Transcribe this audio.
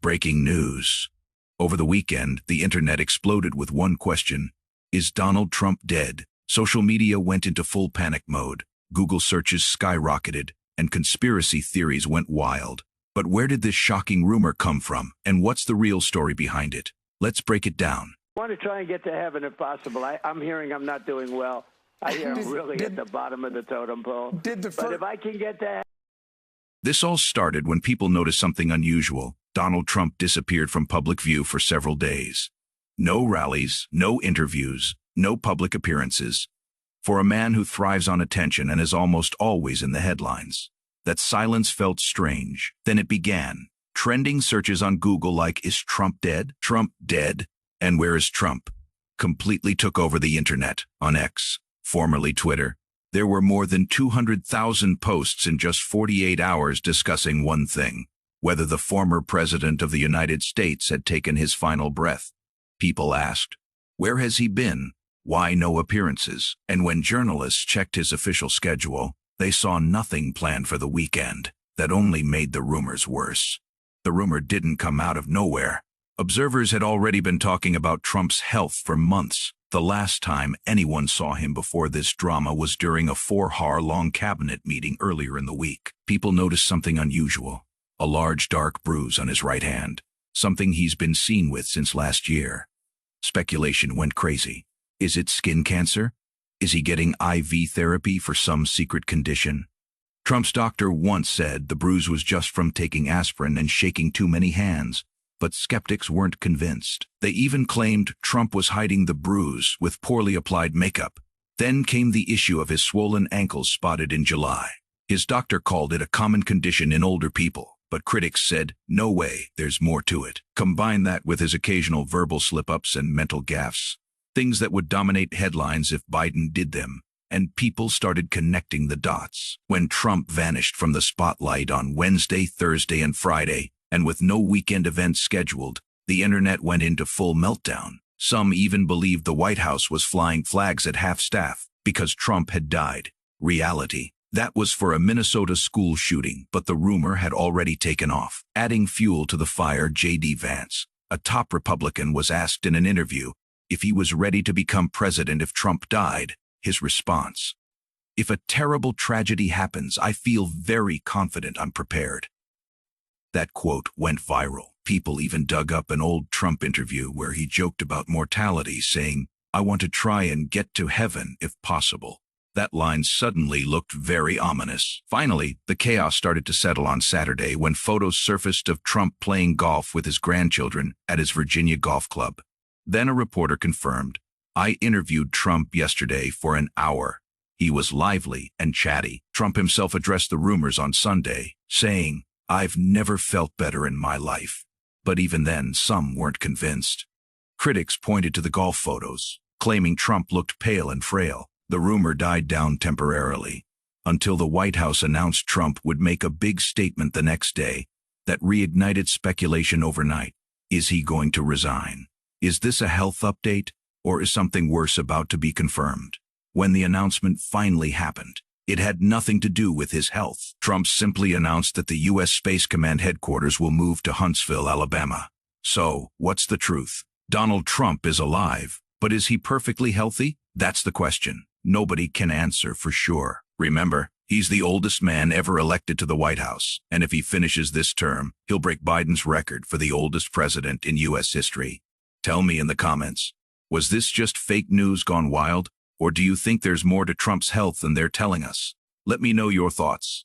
Breaking news. Over the weekend, the internet exploded with one question: is Donald Trump dead? Social media went into full panic mode. Google searches skyrocketed, and conspiracy theories went wild. But where did this shocking rumor come from, and what's the real story behind it? Let's break it down. I want to try and get to heaven if possible. I'm hearing I'm not doing well. I hear I'm really at the bottom of the totem pole. But if I can get to heaven. This all started when people noticed something unusual. Donald Trump disappeared from public view for several days. No rallies, no interviews, no public appearances. For a man who thrives on attention and is almost always in the headlines, that silence felt strange. Then it began. Trending searches on Google like, is Trump dead? Trump dead? And where is Trump? Completely took over the internet. On X, formerly Twitter, there were more than 200,000 posts in just 48 hours discussing one thing: whether the former president of the United States had taken his final breath. People asked, where has he been? Why no appearances? And when journalists checked his official schedule, they saw nothing planned for the weekend. That only made the rumors worse. The rumor didn't come out of nowhere. Observers had already been talking about Trump's health for months. The last time anyone saw him before this drama was during a 4-hour-long cabinet meeting earlier in the week. People noticed something unusual: a large dark bruise on his right hand, something he's been seen with since last year. Speculation went crazy. Is it skin cancer? Is he getting IV therapy for some secret condition? Trump's doctor once said the bruise was just from taking aspirin and shaking too many hands, but skeptics weren't convinced. They even claimed Trump was hiding the bruise with poorly applied makeup. Then came the issue of his swollen ankles spotted in July. His doctor called it a common condition in older people, but critics said, no way, there's more to it. Combine that with his occasional verbal slip-ups and mental gaffes, things that would dominate headlines if Biden did them, and people started connecting the dots. When Trump vanished from the spotlight on Wednesday, Thursday, and Friday, and with no weekend events scheduled, the internet went into full meltdown. Some even believed the White House was flying flags at half-staff because Trump had died. Reality: that was for a Minnesota school shooting, but the rumor had already taken off. Adding fuel to the fire, J.D. Vance, a top Republican, was asked in an interview if he was ready to become president if Trump died. His response: if a terrible tragedy happens, I feel very confident I'm prepared. That quote went viral. People even dug up an old Trump interview where he joked about mortality, saying, I want to try and get to heaven if possible. That line suddenly looked very ominous. Finally, the chaos started to settle on Saturday when photos surfaced of Trump playing golf with his grandchildren at his Virginia golf club. Then a reporter confirmed, I interviewed Trump yesterday for an hour. He was lively and chatty. Trump himself addressed the rumors on Sunday, saying, I've never felt better in my life. But even then, some weren't convinced. Critics pointed to the golf photos, claiming Trump looked pale and frail. The rumor died down temporarily, until the White House announced Trump would make a big statement the next day that reignited speculation overnight. Is he going to resign? Is this a health update, or is something worse about to be confirmed? When the announcement finally happened, it had nothing to do with his health. Trump simply announced that the U.S. Space Command headquarters will move to Huntsville, Alabama. So, what's the truth? Donald Trump is alive, but is he perfectly healthy? That's the question. Nobody can answer for sure. Remember, he's the oldest man ever elected to the White House, and if he finishes this term, he'll break Biden's record for the oldest president in U.S. history. Tell me in the comments, was this just fake news gone wild, or do you think there's more to Trump's health than they're telling us? Let me know your thoughts.